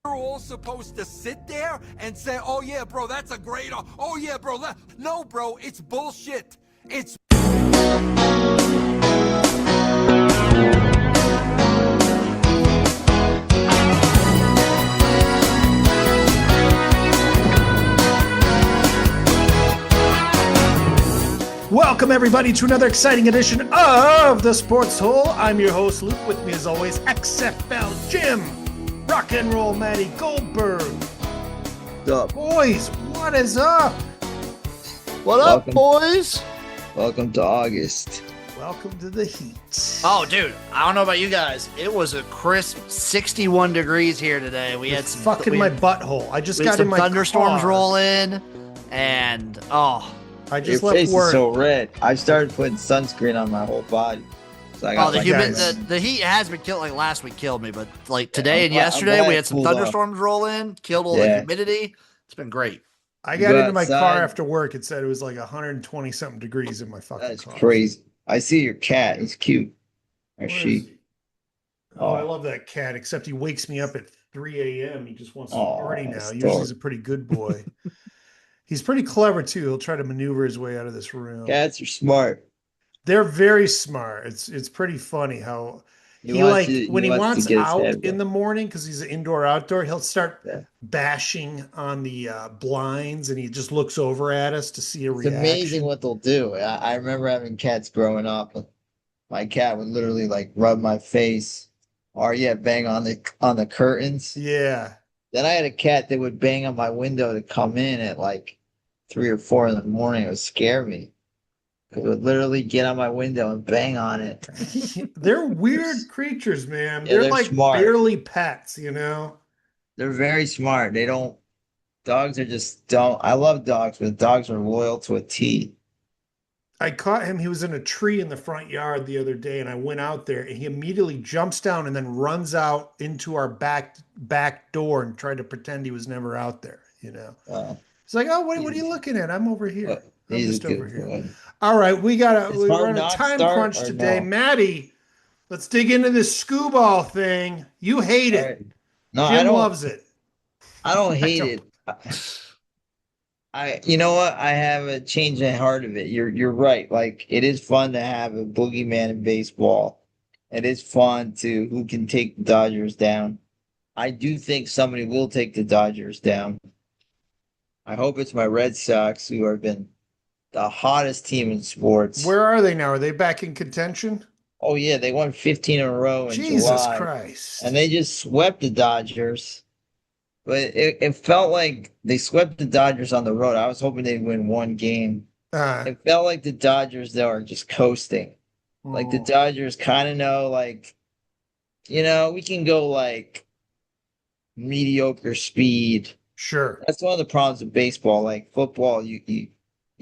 We're all supposed to sit there and say, oh yeah, bro, that's a great, oh yeah, bro. No, bro, it's bullshit. It's Welcome, everybody, to another exciting edition of The Sports Hole. I'm your host, Luke. With me, as always, XFL Jim, Rock and Roll Matty Goldberg. What's up? Boys, what is up? What up, boys? Welcome to August. Welcome to the heat. Oh, dude, I don't know about you guys. It was a crisp 61 degrees here today. We had It's some fucking my butthole. I just we had got in some my thunderstorms car. roll in, and I Your just left face work. is so red. I started putting sunscreen on my whole body. So I got the like humid, guys. the heat has been killed. Like last week killed me, but like today and I'm yesterday glad we it had some cooled off. thunderstorms roll in, killed all the Yeah. humidity. It's been great. I You got go into my car outside. after work. It said it was like 120 something degrees in my fucking That's car. crazy. I see your cat. He's cute. Or Where is she. he? Oh, I love that cat, except he wakes me up at 3 a.m. He just wants to Oh, party now. that's Usually dark. he's a pretty good boy. He's pretty clever, too. He'll try to maneuver his way out of this room. Cats are smart. They're very smart. It's pretty funny how He he wants like to- when he wants to wants get his out head in wet. the morning because he's indoor-outdoor, he'll start Yeah. bashing on the blinds and he just looks over at us to see a It's reaction. amazing what they'll do. I remember having cats growing up. My cat would literally like rub my face or bang on the curtains. Yeah. Then I had a cat that would bang on my window to come in at like 3 or 4 in the morning. It would scare me. It would literally get on my window and bang on it. They're weird creatures, man. Yeah, they're like smart. barely pets, you know? They're very smart. Dogs are just don't. I love dogs, but dogs are loyal to a T. I caught him. He was in a tree in the front yard the other day, and I went out there, and he immediately jumps down and then runs out into our back door and tried to pretend he was never out there. You know, it's like, oh, what are you looking at? I'm over here. I'm He's just a good over here. boy. All right, Is we're Hard on a Knocks time start crunch or today, no? Maddie. Let's dig into this skoo ball thing. You hate All it. right. No, Jim loves it. I don't hate don't. it. You know what? I have a change in heart of it. You're right. Like it is fun to have a boogeyman in baseball. It is fun to who can take the Dodgers down. I do think somebody will take the Dodgers down. I hope it's my Red Sox, who have been the hottest team in sports. Where are they now? Are they back in contention? Oh yeah, they won 15 in a row in Jesus July, Christ. and they just swept the Dodgers. But it felt like they swept the Dodgers on the road. I was hoping they'd win one game. It felt like the Dodgers, though, are just coasting. Like the Dodgers kind of know, like, we can go like mediocre speed. Sure. That's one of the problems with baseball. Like football, you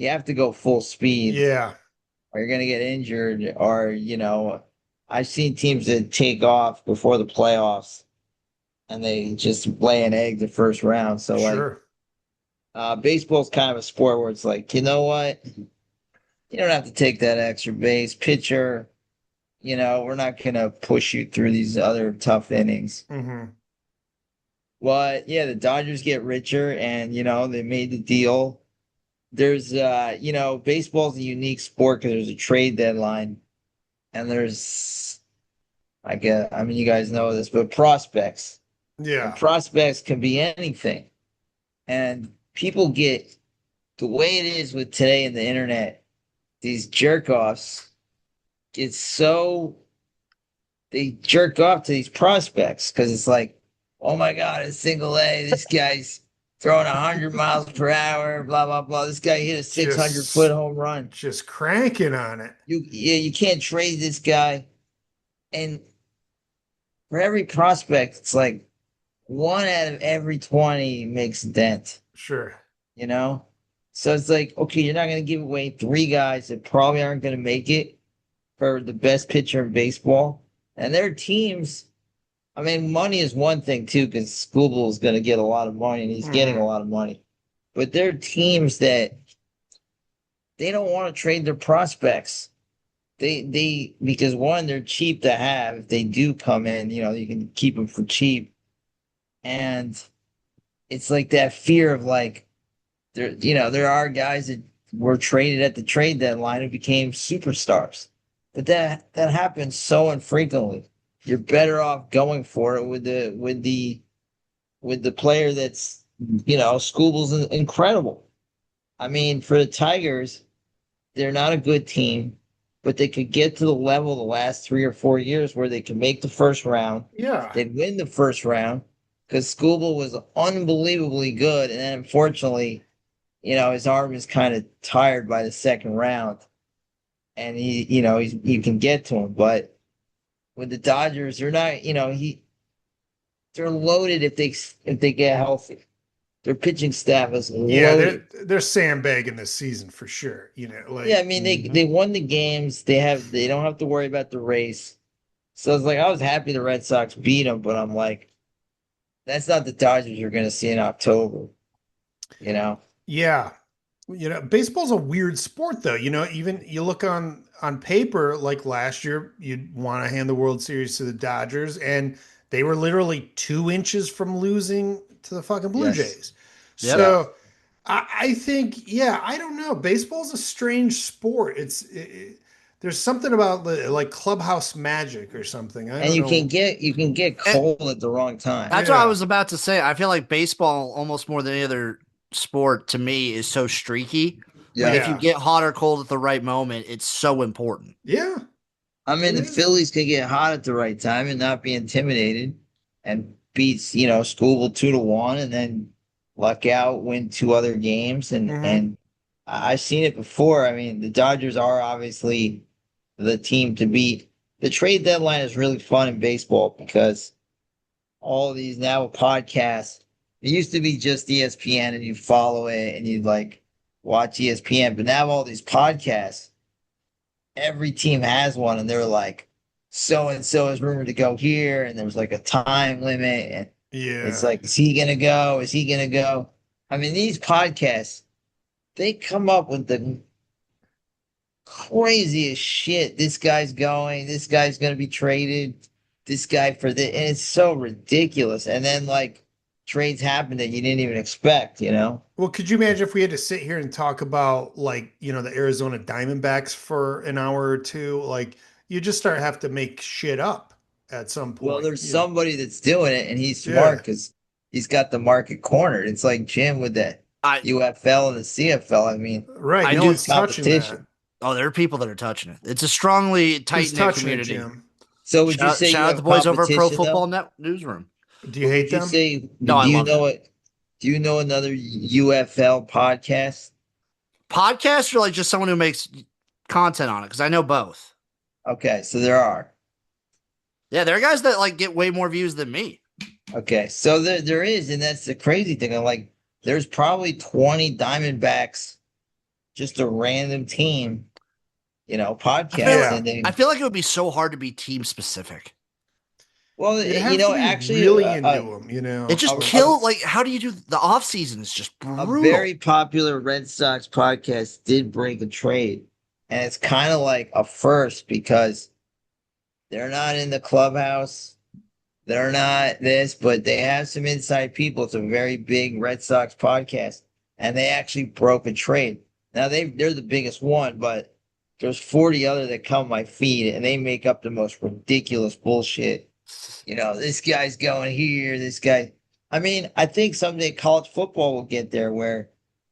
have to go full speed. Yeah. Or you're gonna get injured. Or I've seen teams that take off before the playoffs, and they just lay an egg the first round. So Sure. baseball's kind of a sport where it's like, you know what? You don't have to take that extra base. Pitcher, we're not going to push you through these other tough innings. Mm-hmm. But yeah, the Dodgers get richer and, they made the deal. There's, baseball's a unique sport because there's a trade deadline and there's, you guys know this, but prospects. Yeah. And prospects can be anything. And people get the way it is with today and the internet, these jerk offs they jerk off to these prospects because it's like, oh my God, it's single A. This guy's throwing 100 miles per hour, blah, blah, blah. This guy hit a 600-foot home run. Just cranking on it. You can't trade this guy. And for every prospect, it's like 1 out of every 20 makes a dent. Sure. So it's like, okay, you're not going to give away 3 guys that probably aren't going to make it for the best pitcher in baseball. And their teams, money is one thing too, because Scooble is going to get a lot of money and he's getting a lot of money. But they're teams that they don't want to trade their prospects. Because one, they're cheap to have. If they do come in, you can keep them for cheap. And it's like that fear of like, there are guys that were traded at the trade deadline and became superstars. But that happens so infrequently. You're better off going for it with the player that's, Scooble's incredible. I mean, for the Tigers, they're not a good team, but they could get to the level the last 3 or 4 years where they can make the first round. Yeah. They'd win the first round because Scooble was unbelievably good. And then unfortunately, his arm is kind of tired by the second round. And you can get to him. But with the Dodgers, they're not, they're loaded if they get healthy. Their pitching staff is loaded. Yeah, they're sandbagging this season for sure. I mean they won the games. They don't have to worry about the race. So it's like I was happy the Red Sox beat them, but I'm like, that's not the Dodgers you're going to see in October. Yeah. Baseball's a weird sport though. Even you look on paper, like last year, you'd want to hand the World Series to the Dodgers, and they were literally 2 inches from losing to the fucking Blue Jays. Yep. So I think, I don't know. Baseball's a strange sport. There's something about like clubhouse magic or something. I don't know. You can get cold at the wrong time. That's what I was about to say. I feel like baseball, almost more than any other sport, to me, is so streaky. Yeah. If you get hot or cold at the right moment, it's so important. Yeah. I mean, the Phillies could get hot at the right time and not be intimidated and beat, Scooble 2-1 and then luck out, win 2 other games. And I've seen it before. I mean, the Dodgers are obviously the team to beat. The trade deadline is really fun in baseball because all of these now podcasts, it used to be just ESPN and you follow it and you'd like watch ESPN, but now all these podcasts, every team has one and they're like, so-and-so is rumored to go here and there's like a time limit and it's like, is he going to go? Is he going to go? I mean, these podcasts, they come up with the craziest shit. This guy's going. This guy's going to be traded. This guy for this. And it's so ridiculous. And then, like, trades happen that you didn't even expect, Well, could you imagine if we had to sit here and talk about, like, the Arizona Diamondbacks for an hour or two? Like, you just have to make shit up at some point. Well, there's somebody that's doing it, and he's smart because he's got the market cornered. It's like Jim with the UFL and the CFL. I mean, right? No one's touching that. Oh, there are people that are touching it. It's a strongly tight-knit community. Jim? So would you say shout out the boys over at Pro Football Newsroom? Do you hate them? No, I love them. Do you know another UFL podcast? Podcast or like just someone who makes content on it? Because I know both. Okay, so there are. Yeah, there are guys that like get way more views than me. Okay, so there is, and that's the crazy thing. I'm like, there's probably 20 Diamondbacks, just a random team, podcast. I feel like it would be so hard to be team specific. Well, actually, really into them, it just killed. Like, how do you do the off season? Is just brutal. A very popular Red Sox podcast did break a trade, and it's kind of like a first because they're not in the clubhouse, they're not this, but they have some inside people. It's a very big Red Sox podcast, and they actually broke a trade. Now they're the biggest one, but there's 40 other that come my feed, and they make up the most ridiculous bullshit. This guy's going here, this guy. I mean, I think someday college football will get there where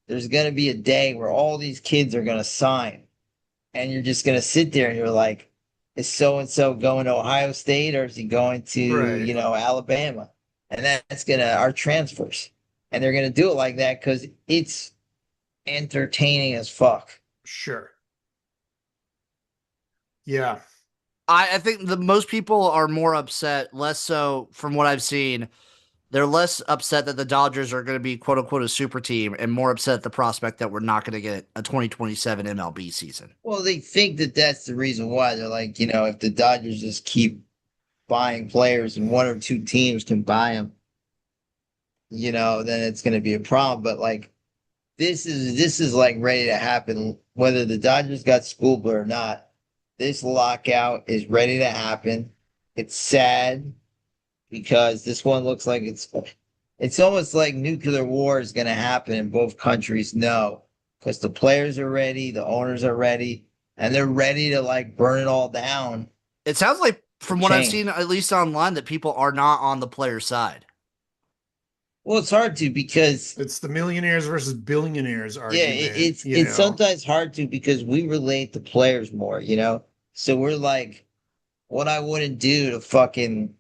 there's going to be a day where all these kids are going to sign. And you're just going to sit there and you're like, is so-and-so going to Ohio State or is he going to, Alabama? And that's our transfers. And they're going to do it like that because it's entertaining as fuck. Sure. Yeah. I think the most people are more upset, less so from what I've seen. They're less upset that the Dodgers are going to be quote unquote a super team and more upset at the prospect that we're not going to get a 2027 MLB season. Well, they think that that's the reason why. They're like, if the Dodgers just keep buying players and 1 or 2 teams can buy them, then it's going to be a problem. But like, this is like ready to happen, whether the Dodgers got Scoobler or not. This lockout is ready to happen. It's sad because this one looks like it's it's almost like nuclear war is going to happen, and both countries know because the players are ready, the owners are ready, and they're ready to like burn it all down It sounds like, for from what I've change. seen, at least online, that people are not on the player side. Well, it's hard to because It's the millionaires versus billionaires yeah, argument, it's sometimes hard to because we relate to players more, you know. So we're like, what I wouldn't do to fucking,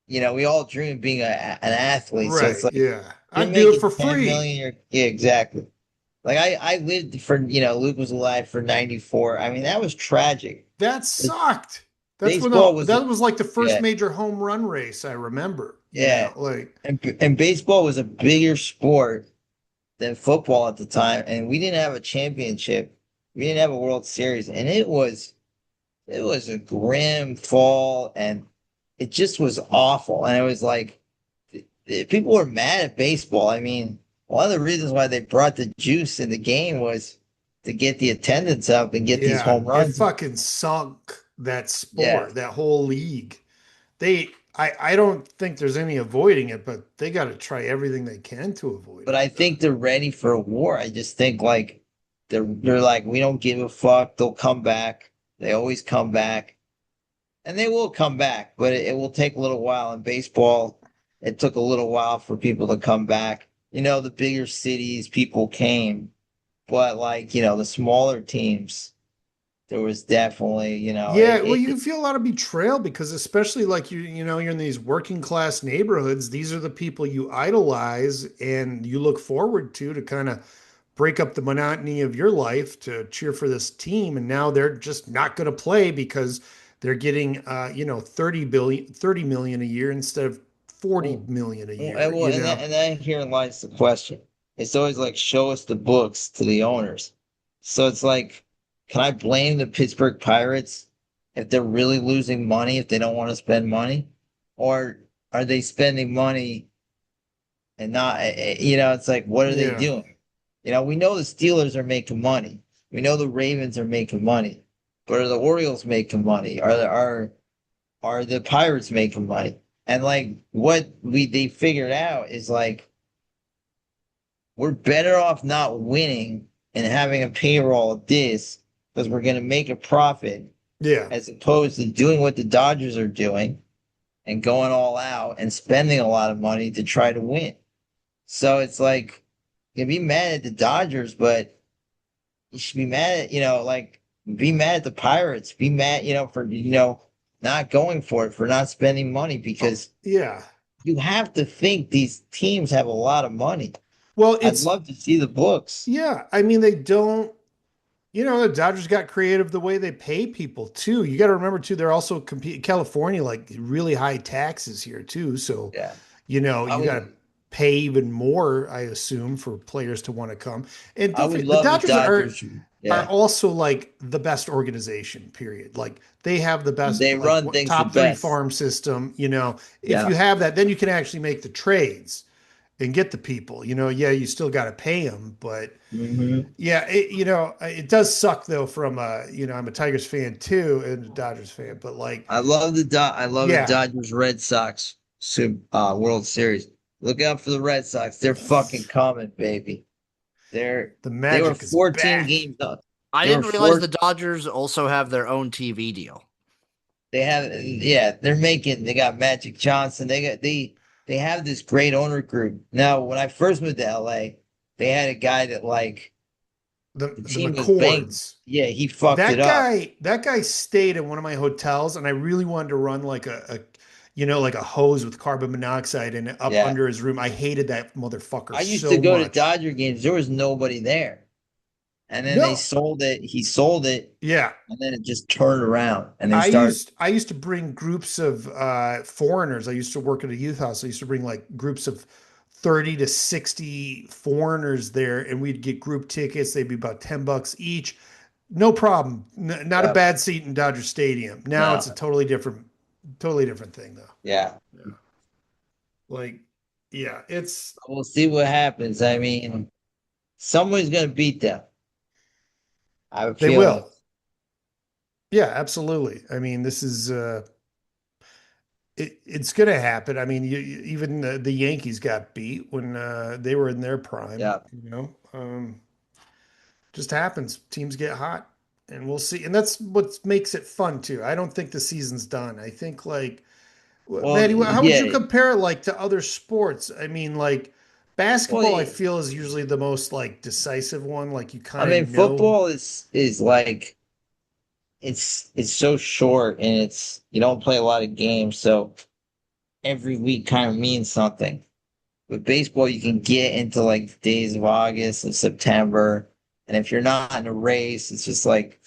you know, we all dream of being an athlete. So it's Right. like Yeah. you're I'd do it making for 10 free. million. Yeah, exactly. Like I lived for, you know, Luke was alive for 94. I mean, that was tragic. That sucked. That's when Baseball was, that was like the first yeah, major home run race I remember, yeah. like And baseball was a bigger sport than football at the time. And we didn't have a championship. We didn't have a World Series. And it was a grim fall and it just was awful. And it was like, people were mad at baseball. I mean, one of the reasons why they brought the juice in the game was to get the attendance up and get these yeah, home it runs. fucking sunk that Yeah. sport, that whole league. I don't think there's any avoiding it, but they got to try everything they can to avoid But it. I think they're ready for a war. I just think like they're like, we don't give a fuck. They'll come back. They always come back. And they will come back, but it will take a little while. In baseball, it took a little while for people to come back. You know, the bigger cities, people came, but like, you know, the smaller teams, there was definitely, you know, Yeah, well, you can feel a lot of betrayal because especially like you're in these working class neighborhoods, these are the people you idolize and you look forward to kind of break up the monotony of your life to cheer for this team, and now they're just not going to play because they're getting 30 million a year instead of 40 well, million a well, year, well, and then herein lies the question. It's always like show us the books to the owners. So it's like, can I blame the Pittsburgh Pirates if they're really losing money, if they don't want to spend money? Or are they spending money and not, you know, it's like, what are they Yeah. doing? You know, we know the Steelers are making money. We know the Ravens are making money. But are the Orioles making money? Are the Pirates making money? And like what they figured out is like we're better off not winning and having a payroll of this because we're gonna make a profit Yeah. as opposed to doing what the Dodgers are doing and going all out and spending a lot of money to try to win. So it's like you can be mad at the Dodgers, but you should be mad at, you know, like be mad at the Pirates, be mad, you know, for, you know, not going for it, for not spending money because Yeah. you have to think these teams have a lot of money. Well, I'd it's love to see the books. yeah, I mean they don't. The Dodgers got creative the way they pay people too. You got to remember too, they're also compete California, like really high taxes here too. So, Yeah. I you got to would pay even more, I assume, for players to want to come. And I don't would forget, the love the Dodgers Dodgers. are Yeah. also like the best organization, period. Like they have the best They like run things the top three best. farm system. If Yeah. you have that, then you can actually make the trades and get the people. Yeah, you still got to pay them, but Hmm. yeah, it does suck though. From I'm a Tigers fan too and a Dodgers fan, but like, I love the yeah, Dodgers Red Sox World Series. Look out for the Red Sox. They're fucking coming, baby. the They were magic is 14 back. games up. I They were didn't realize four. the Dodgers also have their own TV deal. They have, yeah, they got Magic Johnson. They have this great owner group. Now, when I first moved to LA, they had a guy that like the The team was banged. McCords. Yeah, he fucked it up. That guy stayed in one of my hotels, and I really wanted to run like like a hose with carbon monoxide in it up Yeah. under his room. I hated that motherfucker I used to so go to much. Dodger games. There was nobody there. And then they No, sold it. He sold it, yeah, and then it just turned around and they started. I used to bring groups of foreigners. I used to work at a youth house. I used to bring like groups of 30 to 60 foreigners there, and we'd get group tickets. They'd be about $10 each. No problem. Not a Yeah. bad seat in Dodger Stadium. Now it's a No. totally different thing though. Yeah. Yeah. Like, yeah, it's We'll see what happens. I mean, someone's gonna beat them. I have a they feeling. will. Yeah, absolutely. I mean, this is it's going to happen. I mean, even the Yankees got beat when they were in their prime. Yeah. Just happens. Teams get hot, and we'll see. And that's what makes it fun too. I don't think the season's done. I think like, Well, Maddie, how would you yeah. compare it like to other sports? I mean, like Well, basketball, I feel is usually the most like decisive one. Like you I kind mean, of know. football is like it's so short and it's you don't play a lot of games, so every week kind of means something. With baseball, you can get into like the days of August and September, and if you're not in a race, it's just like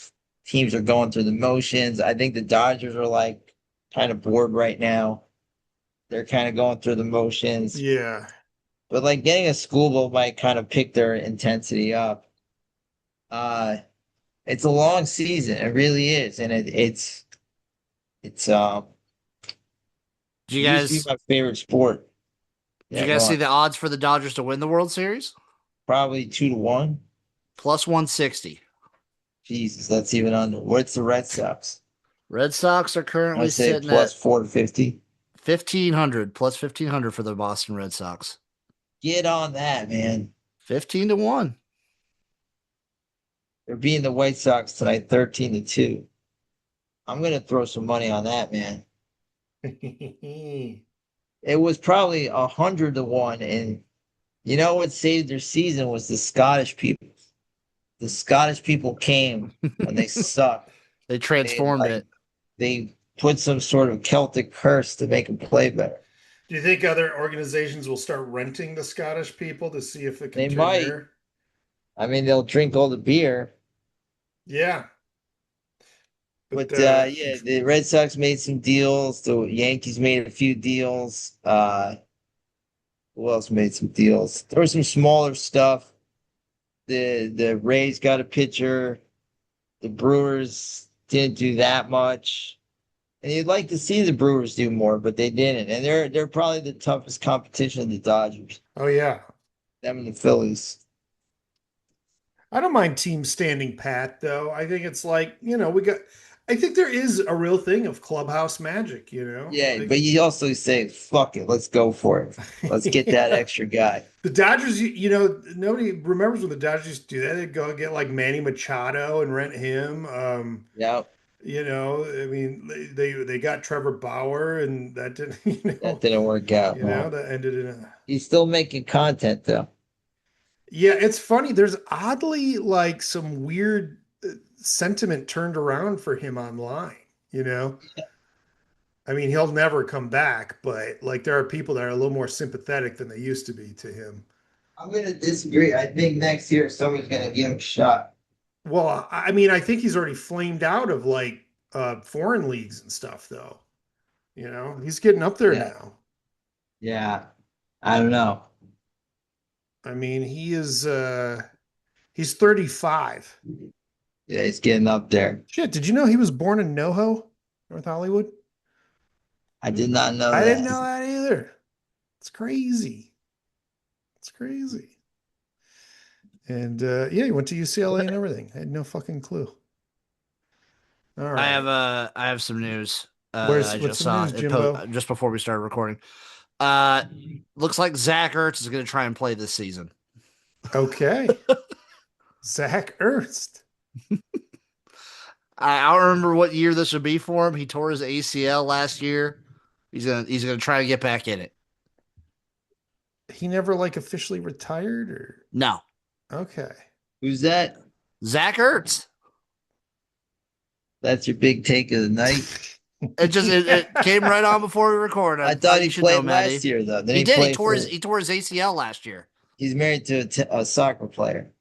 teams are going through the motions. I think the Dodgers are like kind of bored right now. They're kind of going through the motions, Yeah. but like getting a school bowl might kind of pick their intensity up. Uh, it's a long season, it really is, and it's Did you used to be guys my favorite sport. did you Yeah, go guys see on. the odds for the Dodgers to win the World Series? Probably 2-1. Plus 160. Jesus, that's even under. What's the Red Sox? Red Sox are I currently say sitting plus at 450. 1,500 plus 1,500 for the Boston Red Sox. Get on that, man. 15-1. They're beating the White Sox tonight, 13-2. I'm gonna throw some money on that, man. It was probably 100-1, and you know what saved their season was the Scottish people. The Scottish people came when they sucked. They They transformed like it. they put some sort of Celtic curse to make them play better. Do you think other organizations will start renting the Scottish people to see if it can They turn might. there? I mean, they'll drink all the beer. Yeah. But But yeah, the Red Sox made some deals. The Yankees made a few deals. Who else made some deals? There was some smaller stuff. The Rays got a pitcher. The Brewers didn't do that much. And you'd like to see the Brewers do more, but they didn't. And they're probably the toughest competition of the Dodgers. oh yeah. Them and the Phillies. I don't mind teams standing pat though. I think it's like, I think there is a real thing of clubhouse magic, Yeah, Like but you also say, fuck it, let's go for it. Let's get that yeah. extra guy. The Dodgers, nobody remembers when the Dodgers used to do that. They'd go get like Manny Machado and rent him. Yeah, I mean, they got Trevor Bauer, and that didn't, that didn't work out. No. that ended in a. He's still making content though. Yeah, it's funny. There's oddly like some weird sentiment turned around for him online. You know, I mean, he'll never come back, but like there are people that are a little more sympathetic than they used to be to him. I'm gonna disagree. I think next year someone's gonna give him a shot. Well, I mean, I think he's already flamed out of like foreign leagues and stuff, though. He's getting up there Yeah, now. yeah. I don't know. I mean, he's 35. Yeah, he's getting up there. Shit, did you know he was born in NoHo, North Hollywood? I did not know I didn't that. know that either. It's crazy. It's crazy. And yeah, he went to UCLA and everything. I had no fucking clue. All I right. have some news. I What's just the saw news, it Jimbo? just before we started recording. Looks like Zach Ertz is going to try and play this season. Okay. Zach Ertz. I don't remember what year this would be for him. He tore his ACL last year. He's gonna try to get back in it. He never like officially retired, or No, okay. Who's that? Zach Ertz. That's your big take of the night. It came right on before we recorded. I thought you he should played know, Maddie. last year though. Didn't He did. play He tore his ACL last year. He's married to a soccer player.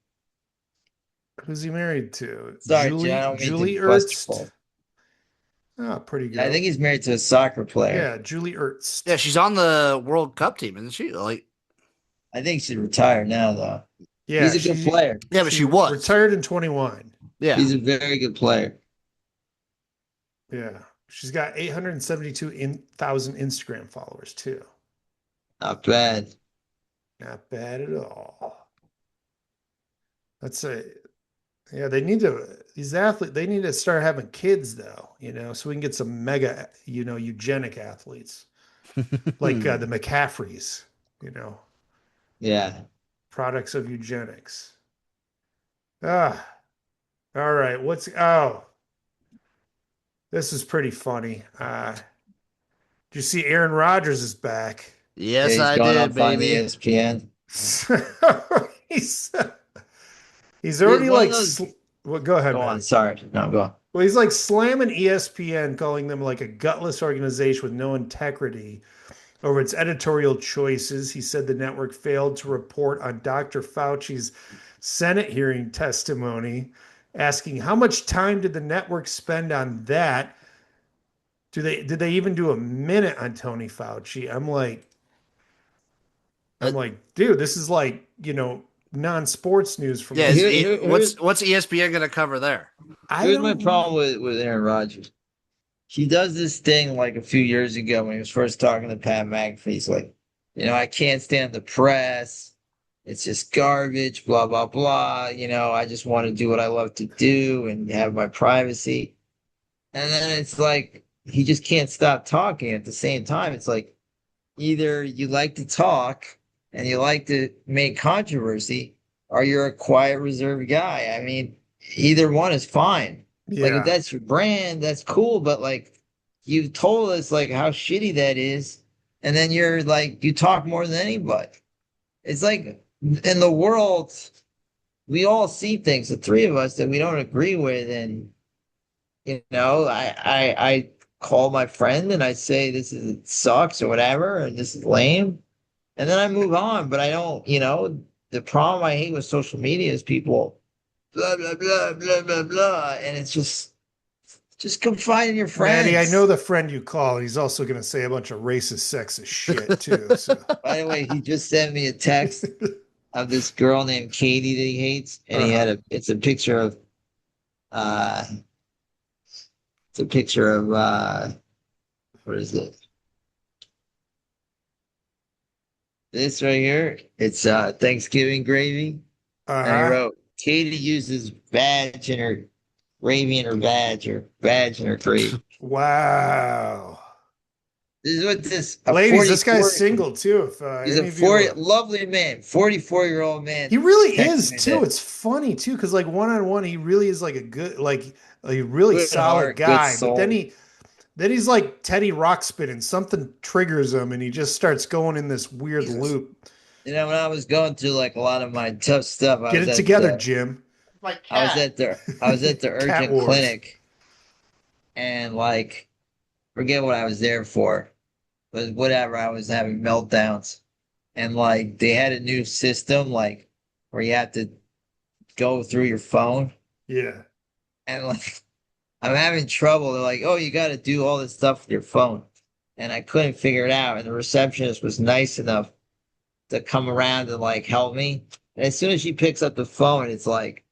Who's he married to? Sorry, Jim, I don't mean Julie to bust your Ertz. balls. Oh, pretty good. I think he's married to a soccer player. Yeah, Julie Ertz. Yeah, she's on the World Cup team, isn't she? Like, I think she's retired now though. Yeah, He's a good player. yeah, but she was retired in 21. Yeah, He's a very good player. Yeah, she's got 872,000 Instagram followers too. Not bad. Not bad at all. That's a Yeah, these athletes, they need to start having kids though, so we can get some mega, eugenic athletes like the McCaffreys, you know, Yeah. products of eugenics. Ah, all right. Oh, this is pretty funny. Did you see Aaron Rodgers is back? Yeah, Yes, he's I going did, up on baby. ESPN. he's he's Dude, already one like, of those. well, go ahead, Go man. on. Sorry. No, go on. Well, he's like slamming ESPN, calling them like a gutless organization with no integrity over its editorial choices. He said the network failed to report on Dr. Fauci's Senate hearing testimony, asking how much time did the network spend on that? Did they even do a minute on Tony Fauci? Uh, I'm like, dude, this is like, non-sports news from yeah, like what's ESPN going to cover there? I Here's my don't problem with Aaron Rodgers. He does this thing like a few years ago when he was first talking to Pat McAfee. He's like, I can't stand the press. It's just garbage, blah, blah, blah. I just want to do what I love to do and have my privacy. And then it's like he just can't stop talking at the same time. It's like either you like to talk and you like to make controversy, or you're a quiet, reserved guy. I mean, either one is fine. Like if yeah. that's your brand, that's cool. But like you've told us like how shitty that is, and then you're like you talk more than anybody. It's like in the world, we all see things, the three of us that we don't agree with, and I call my friend and I say this is it sucks or whatever, and this is lame, and then I move on. But I don't, the problem I hate with social media is people blah blah blah blah blah blah, and it's just confide in your Maddie, I know friends. the friend you call. He's also going to say a bunch of racist, sexist shit too. So, By the way, he just sent me a text of this girl named Katie that he hates, and uh-huh. it's a picture of uh what is it? This right here. It's Thanksgiving gravy. And he Uh-huh. wrote, Katie uses vag in her gravy in her vag or vag in her gravy. Wow. This is what a Ladies, this guy's 44 single too. If he's a any of you 40 lovely man, 44-year-old man he really texted is me too. that. It's funny too, because like one-on-one, he really is like a good, like a really Good solid heart, good guy. But then soul. he's like Teddy Ruxpin, and something triggers him, and he just starts going in this weird Jesus. loop. When I was going through like a lot of my tough stuff, Get it together, Jim. My cat. I was at the Cat urgent Wars. clinic, and like forget what I was there for, but whatever, I was having meltdowns. And like they had a new system like where you have to go through your phone, Yeah. and like I'm having trouble. They're like, "Oh, you got to do all this stuff with your phone," and I couldn't figure it out. And the receptionist was nice enough to come around and like help me. And as soon as she picks up the phone, it's like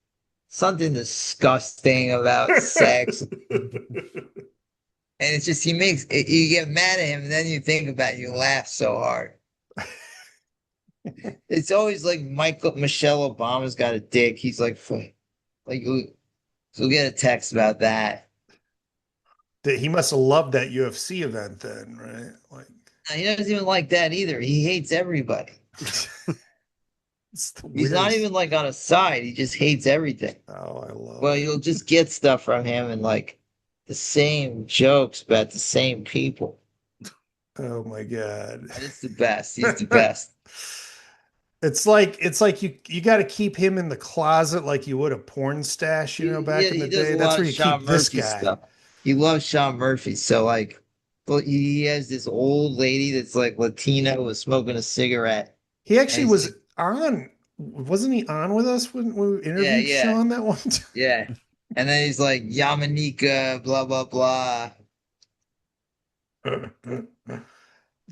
something disgusting about sex, and it's just you get mad at him, and then you think about it, you laugh so hard. It's always like Michelle Obama's got a dick. He's like you'll get a text about that. He must have loved that UFC event then, right? Like He doesn't even like that either. He hates everybody. it's the He's not weirdest. even like on a side. He just hates everything. Oh, I love Well, it. you'll just get stuff from him and like the same jokes about the same people. Oh my God. And it's the best. He's the best. It's like you got to keep him in the closet like you would a porn stash, Yeah, back in the he does day. a That's lot where of you Sean keep this Murphy guy. stuff. He loves Sean Murphy. So like, but he has this old lady that's like Latina was smoking a cigarette, He and actually he's was like, on, wasn't he on with us when we yeah, interviewed yeah, Sean that one time? yeah. And then he's like Yamanika, blah blah blah.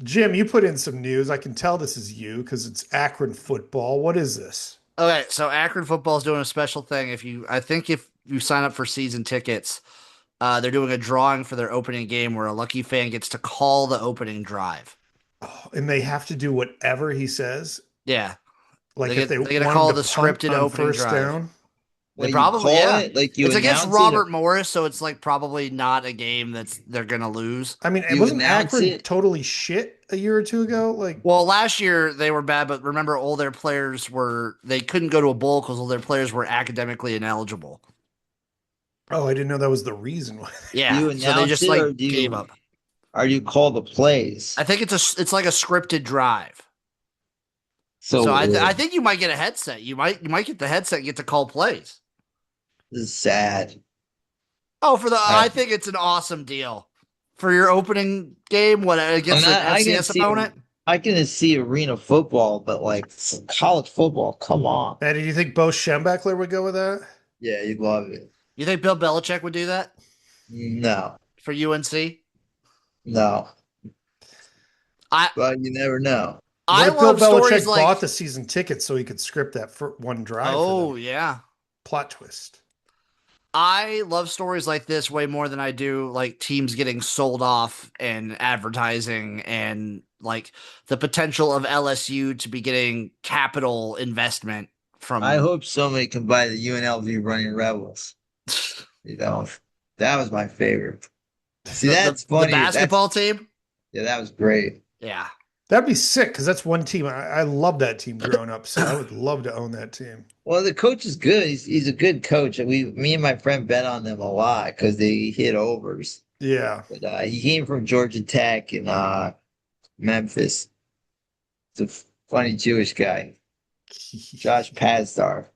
Jim, you put in some news. I can tell this is you because it's Akron football. What is this? Okay, so Akron football is doing a special thing. I think if you sign up for season tickets, they're doing a drawing for their opening game where a lucky fan gets to call the opening drive. Oh, and they have to do whatever he says. Yeah, Like if they they get to want him call to the punt scripted on opening first drive. down. What, you probably, call yeah. it? Like you It's against announce it? Robert Morris, so it's like probably not a game they're gonna lose. I mean, it You wasn't announce Akron it? totally shit a year or two ago? Like, Well, last year they were bad, but remember all their players they couldn't go to a bowl because all their players were academically ineligible. oh, I didn't know that was the reason why. Do you Yeah, so they announce just it or like do gave you up. call the plays? I think it's like a scripted drive. So So I think you might get a headset. You might get the headset and get to call plays. this is sad. Oh, I Right. think it's an awesome deal for your opening game. What against an I can FCS opponent? I can see arena football, but like college football, come on. Matt, do you think Bo Schembechler would go with that? Yeah, you'd love it. You think Bill Belichick would do that No, for UNC? no, I but you never know. What I if Bill love stories Belichick like bought the season ticket so he could script that for one drive? For oh them? yeah. Plot twist. I love stories like this way more than I do like teams getting sold off and advertising and like the potential of LSU to be getting capital investment from. I hope somebody can buy the UNLV Running Rebels. You know, that was my favorite. See, that's funny. The basketball team. Yeah, that was great. Yeah, That'd be sick because that's one team. I love that team growing up, so I would love to own that team. Well, the coach is good. He's a good coach. Me and my friend bet on them a lot because they hit overs. Yeah. But he came from Georgia Tech in Memphis. It's a funny Jewish guy, Josh Pazdar.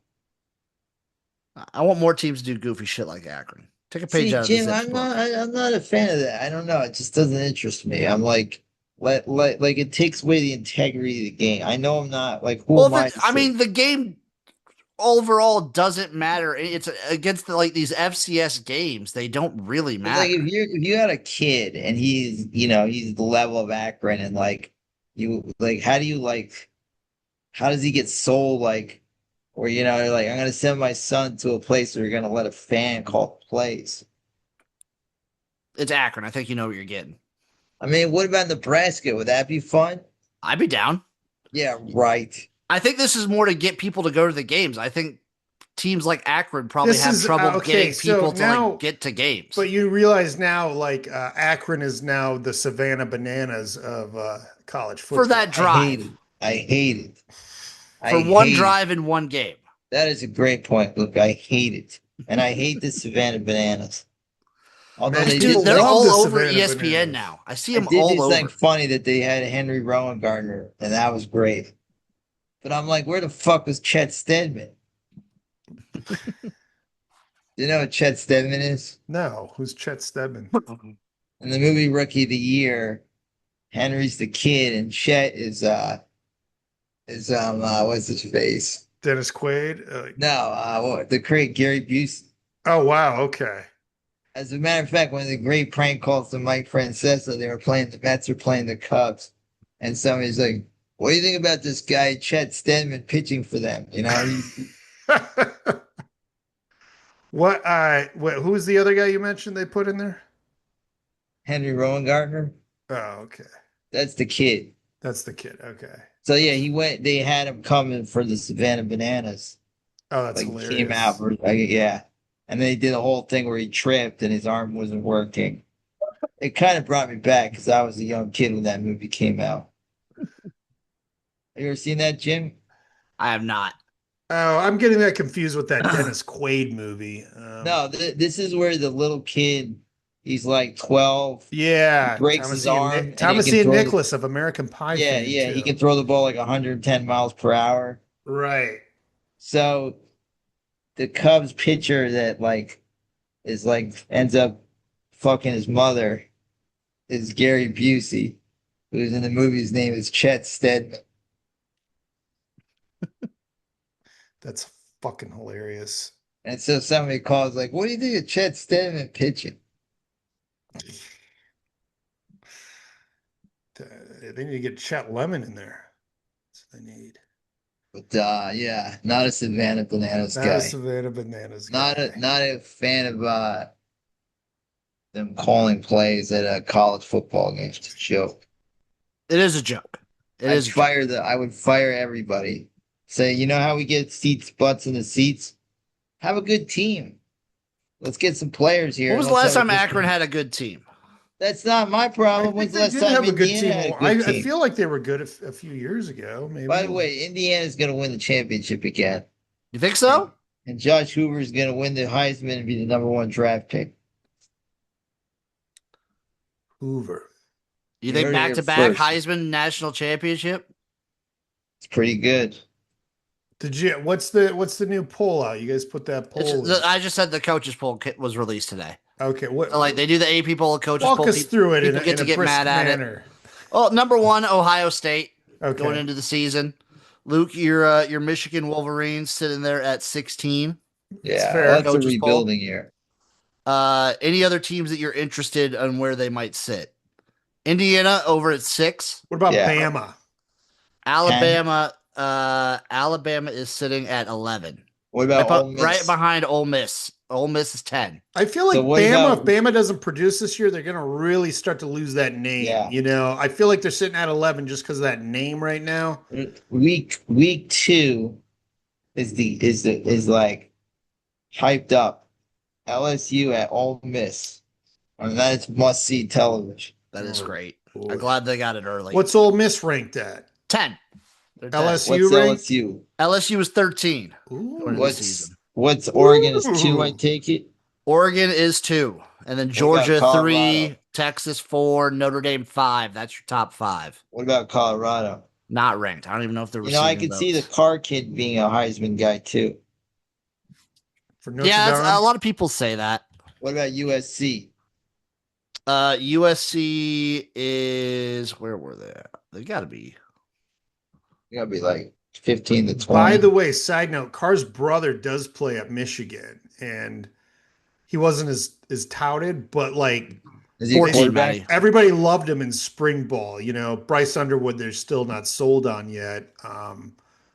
I want more teams to do goofy shit like Akron. Take a page See, out of Jim, the Zips I'm book. I'm not a fan of that. I don't know. It just doesn't interest me. I'm like, like it takes away the integrity of the game. I know I'm not like who am I? I mean, the game overall doesn't matter. It's against these FCS games. They don't really But, matter. like if you got a kid and he's he's the level of Akron and like you like how does he get sold like or like I'm gonna send my son to a place where you're gonna let a fan call plays. It's Akron. I think you know what you're getting. I mean, what about Nebraska? Would that be fun? I'd be down. Yeah, right. I think this is more to get people to go to the games. I think teams like Akron probably This have is- trouble okay, getting so people to now- get to games. But you realize now, like Akron is now the Savannah Bananas of college football. for that I drive, hate it. I hate it. for I one hate it. drive in one game. That is a great point, Luke. I hate it. And I hate the Savannah Bananas. Although Man, they people did They're love all the over Savannah ESPN Bananas. now. I see I them did all just over. think funny that they had Henry Rowan Gardner, and that was great. But I'm like, where the fuck was Chet Stedman? Do you know what Chet Stedman is? No, who's Chet Stedman? In the movie Rookie of the Year, Henry's the kid, and Chet is what's his face? Dennis Quaid. No, the great Gary Busey. Oh wow, okay. As a matter of fact, one of the great prank calls to Mike Francesa, the Mets were playing the Cubs, and somebody's like, "What do you think about this guy Chet Stedman pitching for them?" You know, What? Who was the other guy you mentioned they put in there? Henry Rowan Gardner. Oh, okay. That's the kid. That's the kid. Okay. So yeah, he went. They had him coming for the Savannah Bananas. Oh, that's Like he hilarious. came out, yeah, and they did a whole thing where he tripped and his arm wasn't working. It kind of brought me back because I was a young kid when that movie came out. Have you ever seen that, Jim? I have not. Oh, I'm getting that confused with that Dennis Quaid movie. No, this is where the little kid, he's like 12. Yeah, He breaks his arm, and he Thomas can Ian throw the- Nicholas of American Pie. Yeah, fame, yeah, he too. can throw the ball like 110 miles per hour. Right. So the Cubs pitcher that like is like ends up fucking his mother is Gary Busey, who's in the movie. His name is Chet Stedman. That's fucking hilarious. And so somebody calls like, "What do you think of Chet Stedman pitching?" They need to get Chet Lemon in there. That's what they need. But yeah, not a Savannah Bananas Not guy. a Savannah Bananas guy. Not a fan of them calling plays at a college football game. It's a joke. It is a joke. I would fire everybody. Say, you know how we get seats, butts in the seats? Have a good team. Let's get some players here. When was the last time Akron had a good team? That's not my I problem. think When's the they last did time have a good Indiana team. had a I good team? feel like they were good a few years ago. Maybe. By the way, Indiana's going to win the championship again. You think so? And Josh Hoover's going to win the Heisman and be the #1 draft pick. Hoover. You You think heard it here back-to-back first. Heisman national championship? It's pretty good. Did you? What's the new poll out? You guys put that poll. in. I just said the coaches poll was released today. Okay. What? So, like they do the AP poll, coaches Walk poll. us through it People get in a brisk mad at it. manner. Oh, #1, Ohio State Okay. going into the season. Luke, your Michigan Wolverines sitting there at 16. Yeah, fair. that's a Coaches poll. rebuilding year. Any other teams that you're interested in where they might sit? Indiana over at 6. What about Yeah. Bama? Alabama. Alabama is sitting at 11. What about Ole Miss? Right behind Ole Miss. Ole Miss is 10. I feel like So what Bama, about- if Bama doesn't produce this year, they're going to really start to lose that name. Yeah. You know, I feel like they're sitting at 11 just because of that name right now. Week 2 is like hyped up. LSU at Ole Miss. And that's must see television. That is Oh, great. boy. I'm glad they got it early. What's Ole Miss ranked at? 10? They're 10. LSU What's ranked? LSU? LSU is 13. Ooh. Going into the What's season. Oregon is 2, Ooh. I take it. Oregon is 2. And then about Georgia 3, Colorado? Texas 4, Notre Dame 5. That's your top 5. What about Colorado? Not ranked. I don't even know if they're You know, I receiving could see the votes. Carr kid being a Heisman guy too. For Notre Yeah, Dame? a lot of people say that. What about USC? USC is where were they at? They got to be. You gotta be like 15 to 20. By the way, side note, Carr's brother does play at Michigan, and he wasn't as touted, but like Is he a 14, quarterback? Matty. everybody loved him in spring ball. You know, Bryce Underwood, they're still not sold on yet.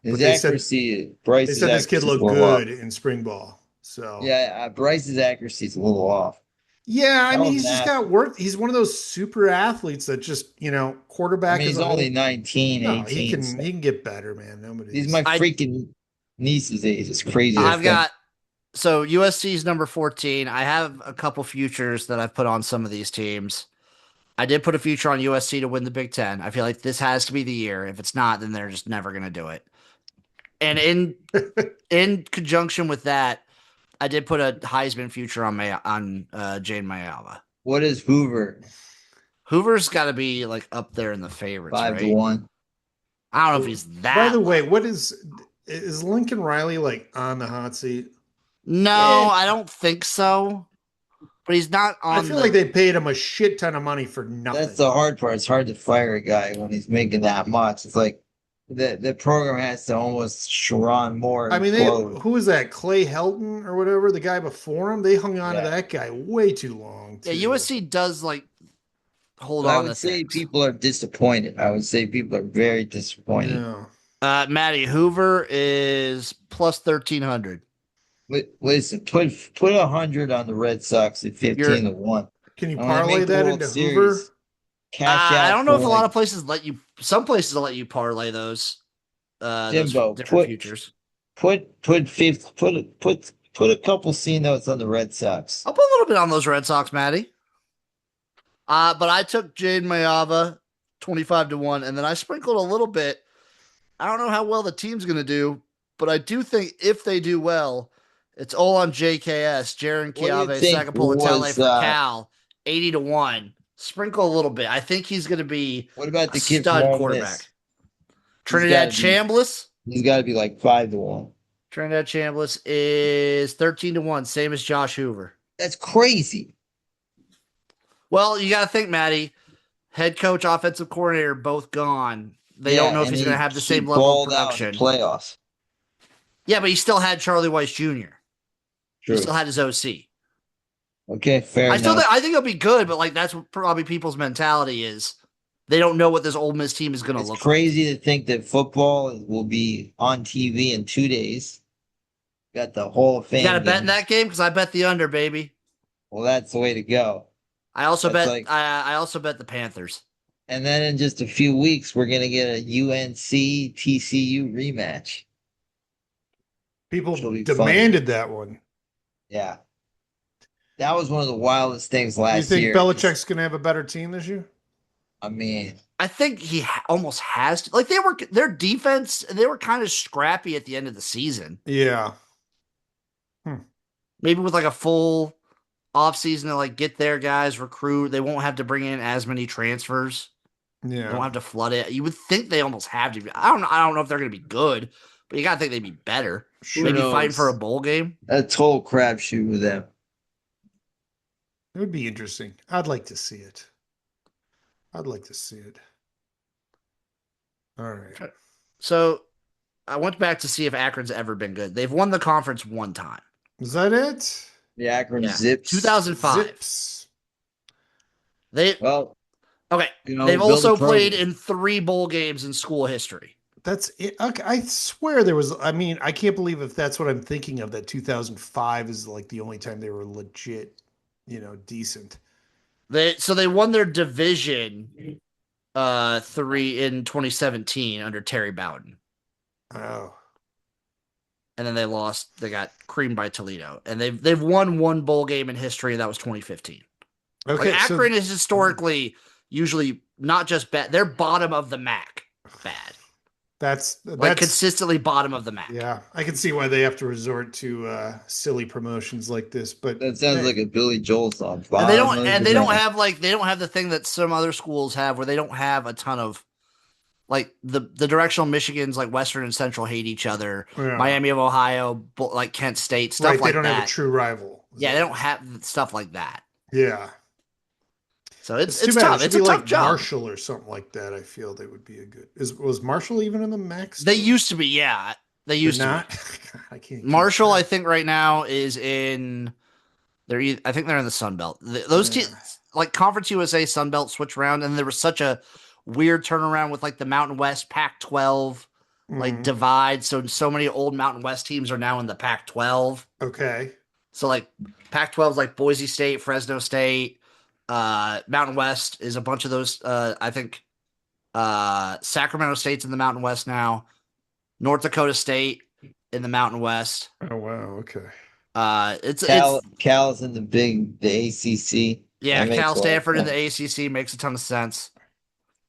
His But they said- accuracy, They Bryce's said this kid accuracy's looked a little good in spring ball. So off. Yeah, Bryce's accuracy is a little off. yeah, I That mean, was he's just an got work. He's one of those super athletes that just, you know, quarterback I mean, is he's only 19, no, 18. he so- can get better, man. Nobody. He's my freaking niece's age. It's crazy. to I've think. got so USC's number 14. I have a couple futures that I've put on some of these teams. I did put a future on USC to win the Big Ten. I feel like this has to be the year. If it's not, then they're just never going to do it. And in conjunction with that, I did put a Heisman future on Jane Mayala. What is Hoover? Hoover's got to be like up there in the favorites, 5 to right? 1. I don't know if he's that. By the way, what is Lincoln Riley like on the hot seat? No, Yeah. I don't think so. But he's not on. I feel like they paid him a shit ton of money for nothing. That's the hard part. It's hard to fire a guy when he's making that much. It's like the program has to almost Sharon Moore. I mean, implode. who was that? Clay Helton or whatever, the guy before him. They hung on Yeah. to that guy way too long. Yeah, too. USC does like hold But I on. would to say things. people are disappointed. I would say people are very disappointed. Yeah. Maddie Hoover is plus 1,300. Listen, put 100 on the Red Sox at 15 to 1. Can you I wanna parlay make the that World into Series. Hoover? Cash out. I don't know for if a like lot of places let you. Some places will let you parlay those. Jimbo, Different futures. put a couple C notes on the Red Sox. I'll put a little bit on those Red Sox, Maddie. But I took Jade Mayava 25 to 1, and then I sprinkled a little bit. I don't know how well the team's going to do, but I do think if they do well, it's all on JKS, Jaron What do you Chiave, think Sagapolatele was, for Cal, 80 to 1. Sprinkle a little bit. I think he's going to be What about a the kid stud from Ole quarterback. Miss? Trinidad gotta be- Chambliss. He's got to be like 5 to 1. Trinidad Chambliss is 13 to 1, same as Josh Hoover. That's crazy. Well, you got to think, Maddie, head coach, offensive coordinator, both gone. They Yeah, don't know if and he's going to have the he same level of balled out in production. Playoffs. Yeah, but he still had Charlie Weiss Jr. True. He still had his OC. Okay, fair I enough. think he'll be good, but like that's what probably people's mentality is. They don't know what this Ole Miss team is going to It's look crazy to think that football will be on TV in 2 days. Got the Hall of like. Fame. You got to bet in game. that game because I bet the under, baby. Well, that's the way to go. I also That's bet. like- I also bet the Panthers. And then in just a few weeks, we're gonna get a UNC TCU rematch. People She'll be demanded that one. Yeah. That was one of the wildest things Do you last think year. Belichick's going to have a better team this year? I mean, I think he almost has to. Like their defense, they were kind of scrappy at the end of the season. Yeah. Maybe with like a full offseason to like get their guys recruit. They won't have to bring in as many transfers. They Yeah. don't have to flood it. You would think they almost have to. I don't know if they're going to be good, but you got to think they'd be better. Sure. Maybe knows? fighting for a bowl game. a total crapshoot with them. It would be interesting. I'd like to see it. All right. So I went back to see if Akron's ever been good. They've won the conference one time. Is that it? The Akron Yeah. Zips. 2005. Zips. Well, Okay. you know, They've build a also program. played in 3 bowl games in school history. That's it. Okay, I swear there was. I mean, I can't believe if that's what I'm thinking of. That 2005 is like the only time they were legit, decent. They won their division 3 in 2017 under Terry Bowden. Oh, And then they lost. They got creamed by Toledo. And they've won 1 bowl game in history, and that was 2015. okay. Like Akron is historically usually not just bad. They're bottom of the MAC bad. that's Like consistently bottom of the MAC. yeah. I can see why they have to resort to silly promotions like this. But That sounds like a Billy Joel song. And they don't have the thing that some other schools have where they don't have a ton of like the directional Michigans like Western and Central hate each other. Yeah. Miami of Ohio, like Kent State, stuff right. like They don't that. have a true rival. Yeah, they don't have stuff like that. Yeah. So it's too bad. tough. It should It's a be tough like job. Marshall or something like that. I feel they would be a good. Was Marshall even in the max? They used to be, yeah. They used to not. be. God, I can't. Marshall, I think right now is in. I think they're in the Sun Belt. Those teams, like Conference USA, Sun Belt, switch around, and there was such a weird turnaround with like the Mountain West Pac-12 like divide. So many old Mountain West teams are now in the Pac-12. Okay. So like Pac-12 is like Boise State, Fresno State. Mountain West is a bunch of those. I think Sacramento State's in the Mountain West now. North Dakota State in the Mountain West. Oh wow. Okay. It's Cal's in the ACC. Yeah, Cal Stanford in the ACC makes a ton of sense.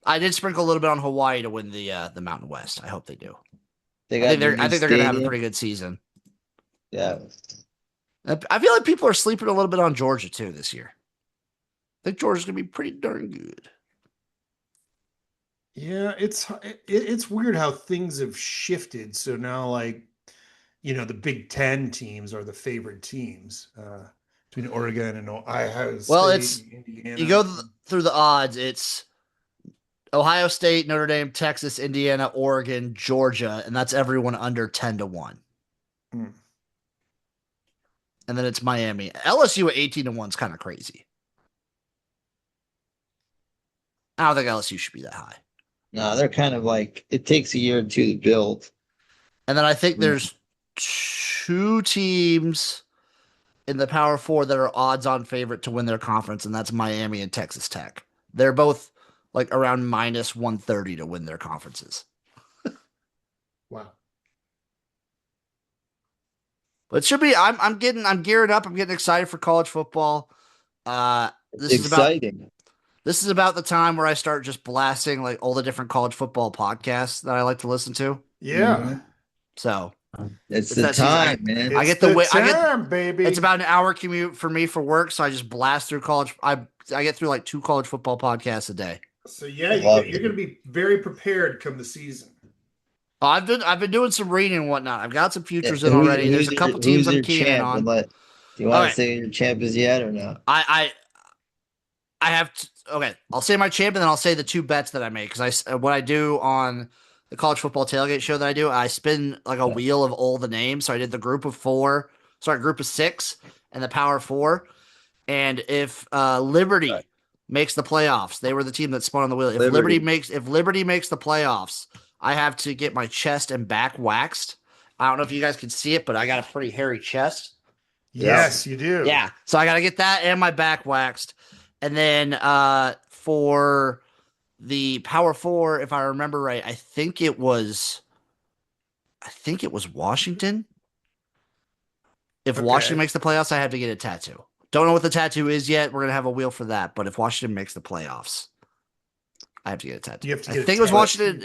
I did sprinkle a little bit on Hawaii to win the Mountain West. I hope they do. I think they're going to have a pretty good season. Yeah. I feel like people are sleeping a little bit on Georgia too this year. I think Georgia's going to be pretty darn good. Yeah, it's weird how things have shifted. So now, like, the Big Ten teams are the favored teams between Oregon and Ohio State. Well, it's Indiana. you go through the odds. It's Ohio State, Notre Dame, Texas, Indiana, Oregon, Georgia, and that's everyone under 10-1. Hmm. And then it's Miami. LSU at 18-1 is kind of crazy. I don't think LSU should be that high. No, they're kind of like it takes a year or two to build. And then I think there's 2 teams in the Power 4 that are odds-on favorite to win their conference, and that's Miami and Texas Tech. They're both like around minus 130 to win their conferences. Wow. But it should be. I'm gearing up. I'm getting excited for college football. This It's exciting. This is about the time where I start just blasting like all the different college football podcasts that I like to listen to. Yeah. Mhm. So It's It's the that season. time, man. I get the the way- term, baby. it's about an hour commute for me for work. So I just blast through college. I get through like 2 college football podcasts a day. So yeah, Love you're it. going to be very prepared come the season. I've been doing some reading and whatnot. I've got some futures Yeah, in who's- already. There's a who's couple your- teams who's I'm your keying in champ? on. Do you want Alright. to say who your champ is yet or no? I have okay. I'll say my champ and then I'll say the 2 bets that I made because what I do on the college football tailgate show that I do, I spin like a wheel of all the names. So I did the group of 6 and the Power 4, and if Liberty makes the playoffs, they were the team that spun on the wheel. If Liberty makes the playoffs, I have to get my chest and back waxed. I don't know if you guys can see it, but I got a pretty hairy chest. Yes, you do. Yeah. So I got to get that and my back waxed. And then for the Power 4, if I remember right, I think it was Washington If Okay. Washington makes the playoffs, I have to get a tattoo. Don't know what the tattoo is yet. We're gonna have a wheel for that. But if Washington makes the playoffs, I have to get a tattoo. You have to I get a think it was tattoo. Washington.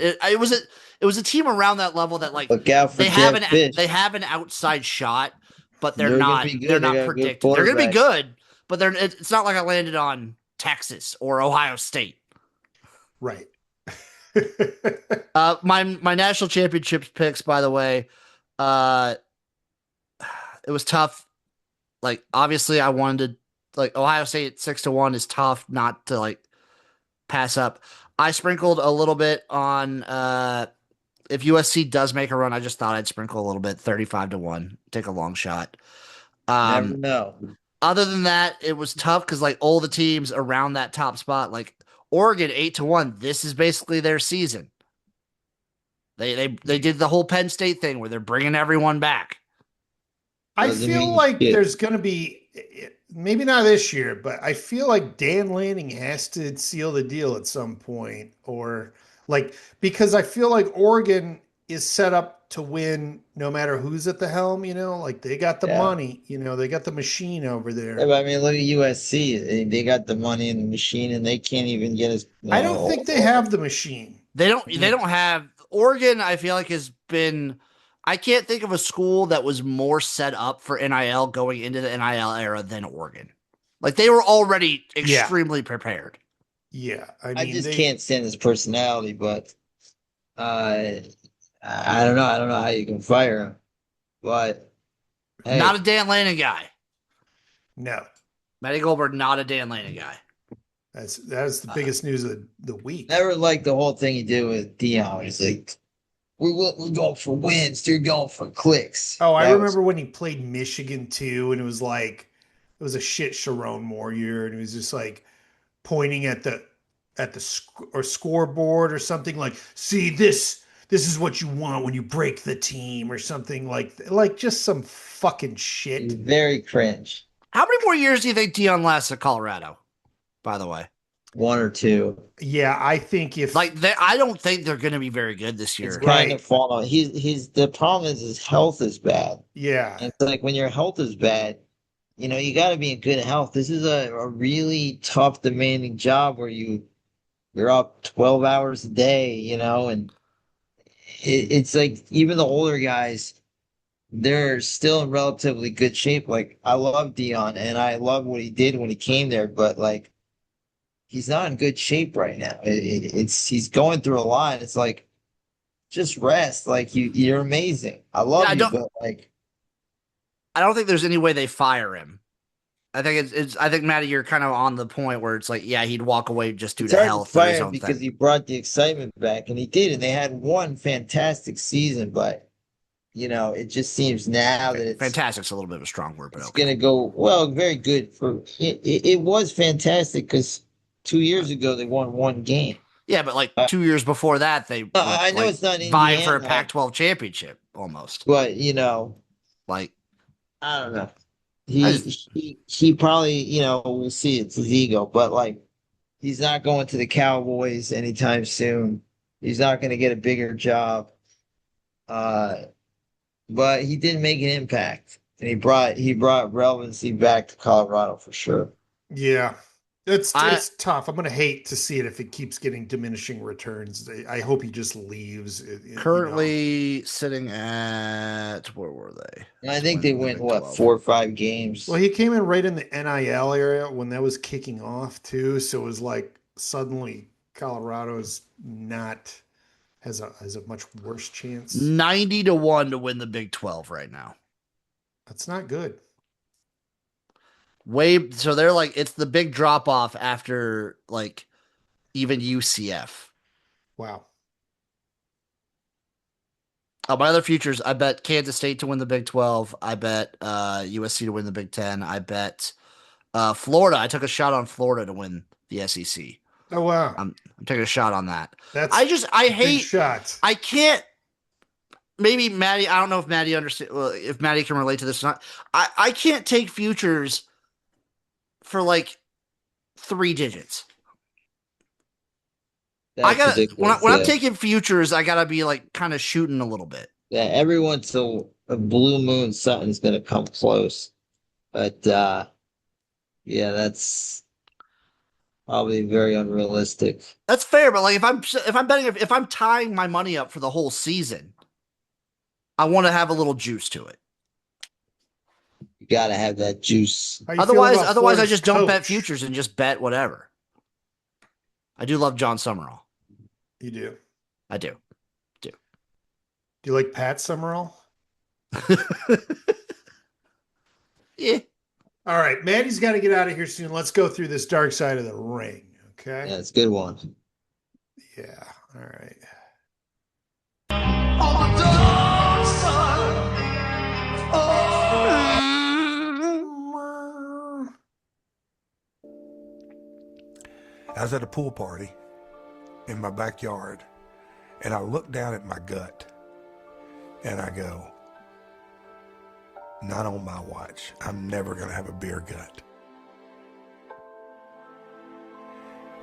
It was a team around that level that like Look out for they have Jeb Fish. they have an outside shot, but They're gonna be good. they're They not got a good predicted. They're gonna be quarterback. good, but it's not like I landed on Texas or Ohio State. Right. My national championships picks, by the way, it was tough. Like obviously, I wanted to like Ohio State 6-1 is tough not to like pass up. I sprinkled a little bit on if USC does make a run. I just thought I'd sprinkle a little bit 35-1, take a long shot. Never know. Other than that, it was tough because like all the teams around that top spot, like Oregon 8-1, this is basically their season. They did the whole Penn State thing where they're bringing everyone back. I Doesn't feel mean like shit. there's going to be, maybe not this year, but I feel like Dan Lanning has to seal the deal at some point, or like, because I feel like Oregon is set up to win no matter who's at the helm, like they got the Yeah. money, they got the machine over there. Yeah, but I mean, look at USC. They got the money in the machine, and they can't even get us. I don't think they have the machine. They don't have Oregon, I feel like has been I can't think of a school that was more set up for NIL going into the NIL era than Oregon. Like they were already extremely prepared. Yeah. I just can't stand his personality, but I don't know. I don't know how you can fire him. But hey, Not a Dan Lanning guy. No. Matty Goldberg, not a Dan Lanning guy. That's the biggest news of the week. never liked the whole thing he did with Dion. He's like, we're going for wins. They're going for clicks. Oh, I remember when he played Michigan too, and it was a shit Sharon Moore year, and he was just like pointing at the scoreboard or something like, "See this is what you want when you break the team," or something like just some fucking shit. He's very cringe. How many more years do you think Dion lasts at Colorado? By the way, 1 or 2. Yeah, I think if I don't think they're going to be very good this year. It's kind of fall on. The problem is his health is bad. Yeah. And it's like when your health is bad, you got to be in good health. This is a really tough, demanding job where you're up 12 hours a day, and it's like even the older guys, they're still in relatively good shape. Like I love Dion and I love what he did when he came there, but like he's not in good shape right now. He's going through a lot. It's like just rest. Like you're amazing. I love you, but like I don't think there's any way they fire him. I think I think Matty, you're kind of on the point where it's like, yeah, he'd walk away just due it's to hard health to or his fire own because thing. he brought the excitement back, and he did, and they had one fantastic season, but it just seems now that it's Fantastic's a little bit of a strong word, but it's okay. gonna go well. Very good for it. It was fantastic because 2 years ago they won one game. Yeah, but like 2 years before that, they were, I know like, it's not vying for a Indiana, Pac-12 championship almost. but like I don't know. He probably we'll see. It's his ego, but like he's not going to the Cowboys anytime soon. He's not going to get a bigger job. But he did make an impact, and he brought relevancy back to Colorado for sure. Yeah. It's tough. I'm going to hate to see it if it keeps getting diminishing returns. I hope he just leaves. currently sitting at where were they? And I think they went 4 or 5 games. Well, he came in right in the NIL area when that was kicking off too. So it was like suddenly Colorado's has a much worse chance. 90-1 to win the Big 12 right now. That's not good. So they're like, it's the big drop off after like even UCF. Wow. My other futures, I bet Kansas State to win the Big 12. I bet USC to win the Big 10. I bet Florida. I took a shot on Florida to win the SEC. Oh wow. I'm taking a shot on that. I hate shots. I can't. Maybe Maddie. I don't know if Maddie understand. Well, if Maddie can relate to this or not. I can't take futures for like 3 digits. I gotta when I'm taking futures, I gotta be like kind of shooting a little bit. Yeah, every once in a blue moon, something's gonna come close. But yeah, that's probably very unrealistic. That's fair, but like if I'm tying my money up for the whole season, I want to have a little juice to it. You gotta have that juice. How you feel about Otherwise I Florida's just don't bet coach? futures and just bet whatever. I do love John Summerall. You do. I do. Do you like Pat Summerall? Yeah. All right, Maddie's got to get out of here soon. Let's go through this dark side of the ring. Okay. Yeah, it's a good one. Yeah. All right. On the dark side. I was at a pool party in my backyard, and I look down at my gut, and I go, not on my watch. I'm never going to have a beer gut.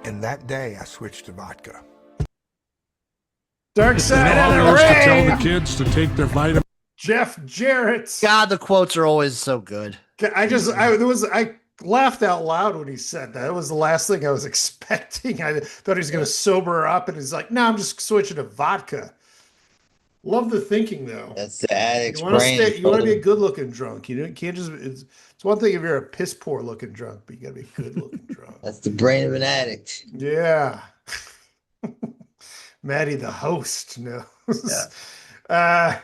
And that day, I switched to vodka. Dark side of the Always to tell the ring. kids to take their vitamins. Jeff Jarrett. God, the quotes are always so good. I laughed out loud when he said that. It was the last thing I was expecting. I thought he was going to sober up, and he's like, "No, I'm just switching to vodka." Love the thinking, though. That's the addict's You want to brain. You want to be a good-looking drunk. Can't just. It's one thing if you're a piss poor looking drunk, but you got to be a good-looking drunk. That's the brain of an addict. Yeah. Maddie, the host, knows. Yeah.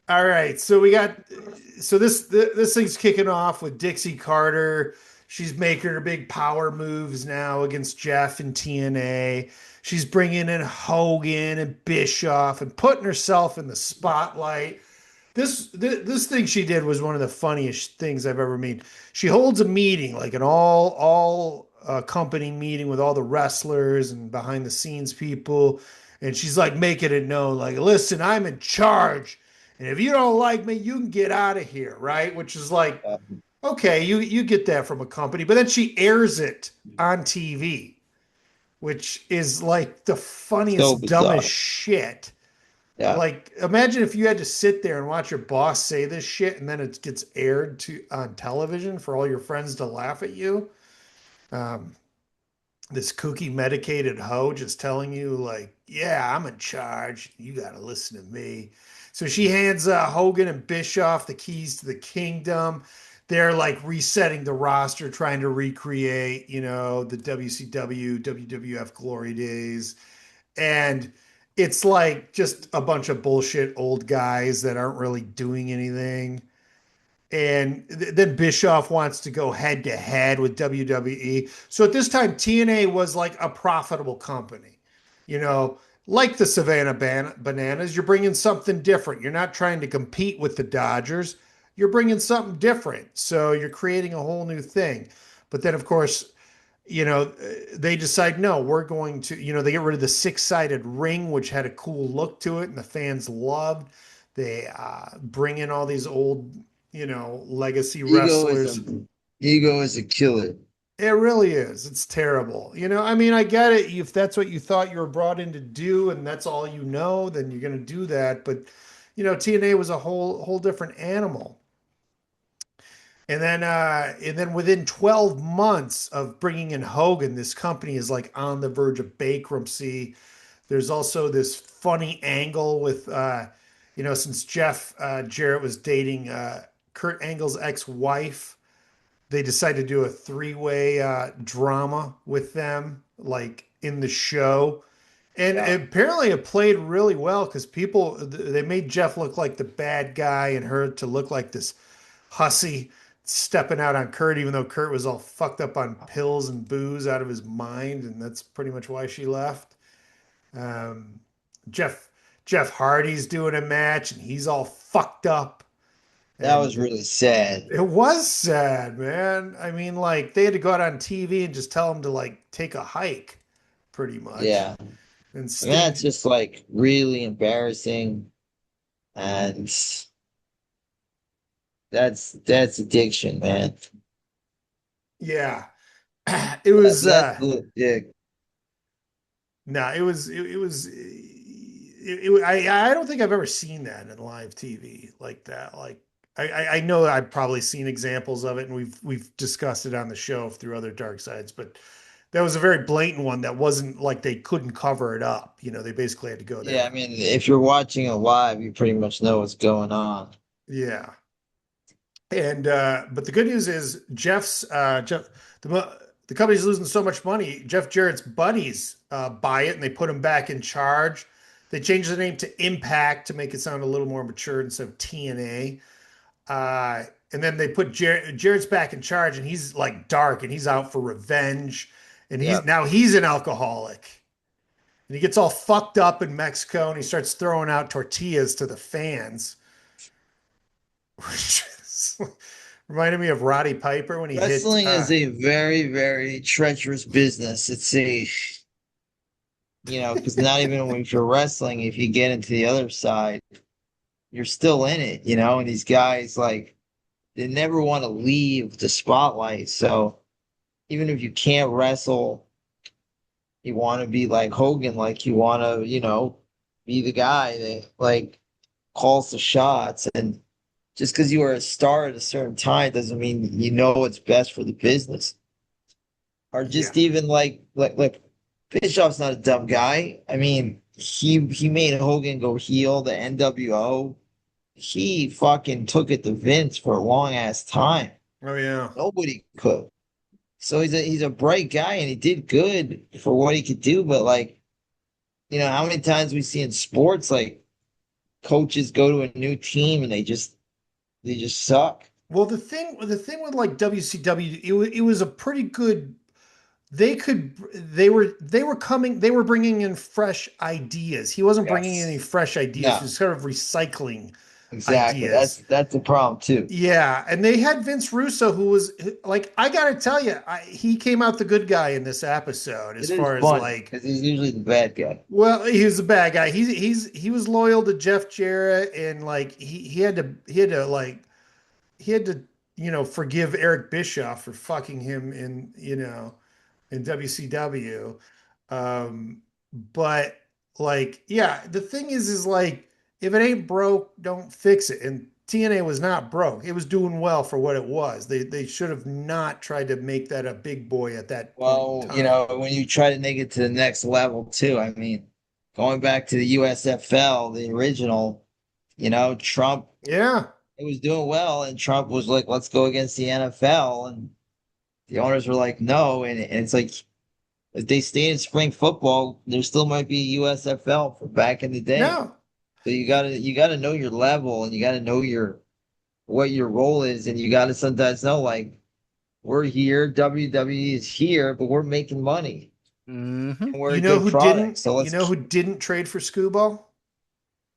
All right, so this thing's kicking off with Dixie Carter. She's making her big power moves now against Jeff and TNA. She's bringing in Hogan and Bischoff and putting herself in the spotlight. This thing she did was one of the funniest things I've ever made. She holds a meeting, like an all company meeting with all the wrestlers and behind the scenes people, and she's like making it known, like, listen, I'm in charge. And if you don't like me, you can get out of here, right? Which is like, okay, you get that from a company. But then she airs it on TV, which is like the funniest, So bizarre. dumbest shit. Yeah. Like, imagine if you had to sit there and watch your boss say this shit, and then it gets aired on television for all your friends to laugh at you. This kooky medicated hoe just telling you, like, yeah, I'm in charge. You got to listen to me. So she hands Hogan and Bischoff the keys to the kingdom. They're like resetting the roster, trying to recreate, the WCW, WWF glory days. And it's like just a bunch of bullshit old guys that aren't really doing anything. And then Bischoff wants to go head to head with WWE. So at this time, TNA was like a profitable company, like the Savannah Bananas. You're bringing something different. You're not trying to compete with the Dodgers. You're bringing something different. So you're creating a whole new thing. But then, of course, they decide, no, we're going to, they get rid of the 6-sided ring, which had a cool look to it and the fans loved. They bring in all these old, legacy wrestlers. Ego is a killer. It really is. It's terrible. I get it. If that's what you thought you were brought in to do and that's all you know, then you're going to do that. But, TNA was a whole different animal. And then within 12 months of bringing in Hogan, this company is like on the verge of bankruptcy. There's also this funny angle with, since Jeff Jarrett was dating Kurt Angle's ex-wife, they decided to do a 3-way drama with them, like in the show. And apparently it played really well because they made Jeff look like the bad guy and her to look like this hussy stepping out on Kurt, even though Kurt was all fucked up on pills and booze out of his mind. And that's pretty much why she left. Jeff Hardy's doing a match and he's all fucked up. That was really sad. It was sad, man. I mean, like, they had to go out on TV and just tell him to, like, take a hike, pretty much. Yeah. And that's just, like, really embarrassing. And that's addiction, man. Yeah. It was... That's legit. No, it was I don't think I've ever seen that in live TV like that. Like I know I've probably seen examples of it, and we've discussed it on the show through other dark sides, but that was a very blatant one that wasn't like they couldn't cover it up. You know, they basically had to go Yeah, I there. mean, if you're watching it live, you pretty much know what's going on. Yeah. And but the good news is Jeff the company's losing so much money. Jeff Jarrett's buddies buy it and they put him back in charge. They changed the name to Impact to make it sound a little more mature instead of TNA. And then they put Jarrett's back in charge, and he's like dark, and he's out for revenge, and Yeah. he's an alcoholic, and he gets all fucked up in Mexico, and he starts throwing out tortillas to the fans, which reminded me of Roddy Piper when he Wrestling hit. is a very, very treacherous business. It's a, because not even when you're wrestling, if you get into the other side, you're still in it, and these guys, like, they never want to leave the spotlight. So even if you can't wrestle, you want to be like Hogan, like you want to, be the guy that like calls the shots. And just because you are a star at a certain time doesn't mean you know what's best for the business. Or just even like Bischoff's not a dumb guy. I mean, he made Hogan go heel, the NWO. He fucking took it to Vince for a long ass time. Oh yeah. Nobody could. So he's a bright guy and he did good for what he could do. But like, how many times we see in sports like coaches go to a new team and they just suck. Well, the thing with like WCW, it was a pretty good. They were bringing in fresh ideas. He wasn't bringing in any fresh ideas. No. He was sort of recycling. Exactly. Ideas. That's the problem too. Yeah, and they had Vince Russo, who was like, I gotta tell you, he came out the good guy in this episode as far as like, because he's usually the bad guy. Well, he was the bad guy. He was loyal to Jeff Jarrett, and like he had to forgive Eric Bischoff for fucking him in WCW. But like, yeah, the thing is like, if it ain't broke, don't fix it. And TNA was not broke. It was doing well for what it was. They should have not tried to make that a big boy at that point in time. When you try to make it to the next level too, I mean, going back to the USFL, the original, Trump, Yeah. it was doing well, and Trump was like, let's go against the NFL. And the owners were like, no. And it's like, if they stay in spring football, there still might be USFL from back in the day. No. So you gotta know your level, and you gotta know what your role is, and you gotta sometimes know, like, we're here, WWE is here, but we're making money. Mm-hmm. And we're a good product. Who didn't trade for Screwball?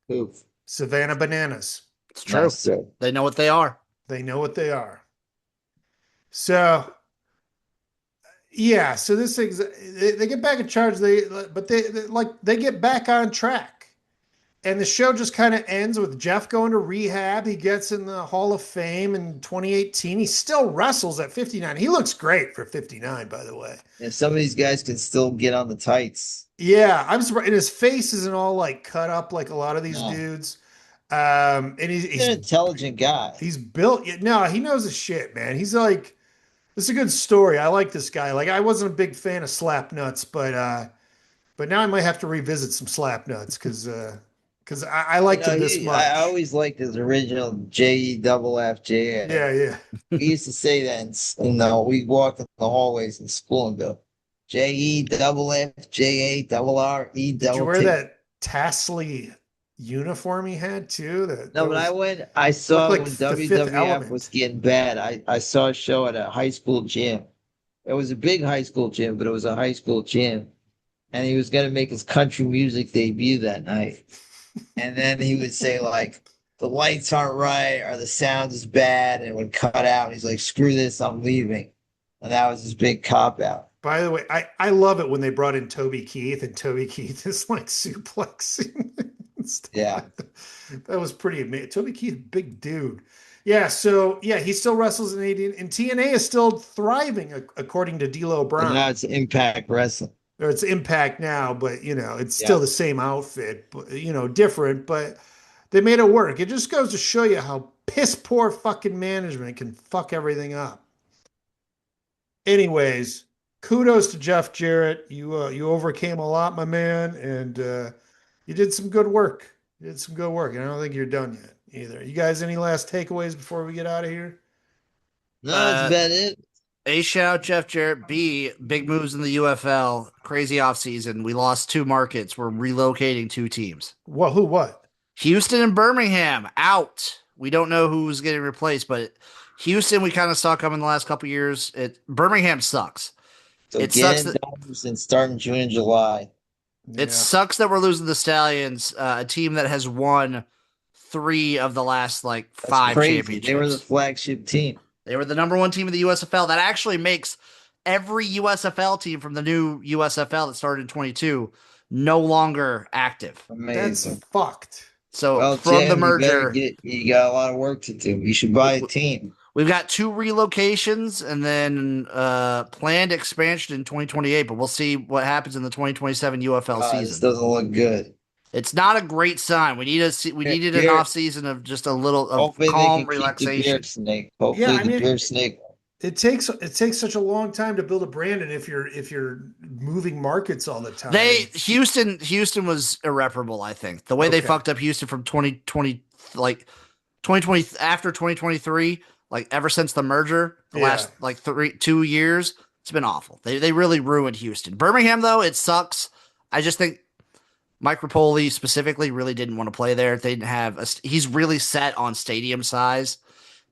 Who? Savannah Bananas. It's true. They know what they are. They know what they are. So yeah, so this thing, they get back in charge. They get back on track. And the show just kind of ends with Jeff going to rehab. He gets in the Hall of Fame in 2018. He still wrestles at 59. He looks great for 59, by the way. And some of these guys can still get on the tights. Yeah, I'm surprised. And his face isn't all like cut up like a lot of these dudes. And he's an intelligent guy. He's built. No, he knows his shit, man. He's like, this is a good story. I like this guy. Like, I wasn't a big fan of Slapnuts, but now I might have to revisit some Slapnuts because I liked him this much. I always liked his original JEFFJA. Yeah. We used to say that, we walked in the hallways in school and go, JEFFJA Did you wear that Tasley uniform he had too? But I saw when WWF was getting bad. I saw a show at a high school gym. It was a big high school gym, but it was a high school gym. And he was going to make his country music debut that night. And then he would say, like, the lights aren't right or the sound is bad, and it would cut out. He's like, screw this, I'm leaving. And that was his big cop out. By the way, I love it when they brought in Toby Keith, and Toby Keith is like suplexing. Yeah. That was pretty amazing. Toby Keith, big dude. Yeah, so yeah, he still wrestles in 80, and TNA is still thriving according to D'Lo Brown. And now it's Impact Wrestling. or it's Impact now, but it's still the same outfit, but different, but they made it work. It just goes to show you how piss poor fucking management can fuck everything up. Anyways, kudos to Jeff Jarrett. You overcame a lot, my man, and you did some good work. You did some good work, and I don't think you're done yet either. You guys, any last takeaways before we get out of here? No, that's about it. A, shout out Jeff Jarrett. B, big moves in the UFL. Crazy offseason. We lost 2 markets. We're relocating 2 teams. What? Who? What? Houston and Birmingham out. We don't know who's getting replaced, but Houston we kind of saw coming the last couple years. Birmingham sucks. So it sucks that and starting June and July. It sucks that we're losing the Stallions, a team that has won 3 of the last 5 championships. They were the flagship team. They were the number 1 team in the USFL. That actually makes every USFL team from the new USFL that started in 22 no longer active. Amazing. That's fucked. So from the merger, you got a lot of work to do. You should buy a team. We've got 2 relocations and then planned expansion in 2028, but we'll see what happens in the 2027 UFL season. This doesn't look good. It's not a great sign. We needed an off season of just a little of calm relaxation. Hopefully the beer snake. It takes such a long time to build a brand, and if you're moving markets all the time. Houston was irreparable, I think. The way they fucked up Houston from 2020 after 2023, ever since the merger, the last 2 years, it's been awful. They really ruined Houston. Birmingham though, it sucks. I just think Mike Rapoli specifically really didn't want to play there. They didn't have he's really set on stadium size.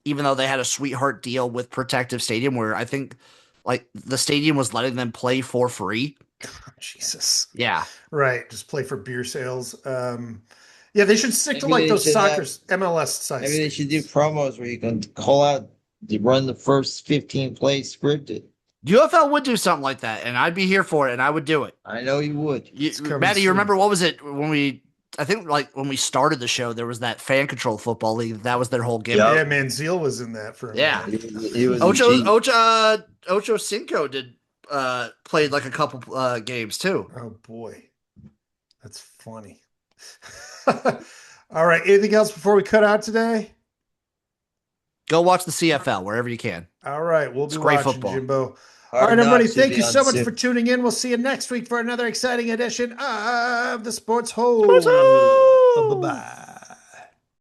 Even though they had a sweetheart deal with Protective Stadium where I think the stadium was letting them play for free. Jesus. Yeah. Right. Just play for beer sales. Yeah, they should stick to those soccer MLS sites. Maybe they should do promos where you can call out, run the first 15 plays scripted. UFL would do something like that, and I'd be here for it, and I would do it. I know you would. Maddie, you remember what was it when we started the show, there was that fan control football league. That was their whole gimmick. Yeah, Manziel was in that for a minute. He was Ocho Cinco played a couple games too. Oh boy, that's funny. All right, anything else before we cut out today? Go watch the CFL wherever you can. All right, we'll be great watching, football. Jimbo. All right, everybody, thank you so much for tuning in. We'll see you next week for another exciting edition of the Sports Hole. Bye-bye.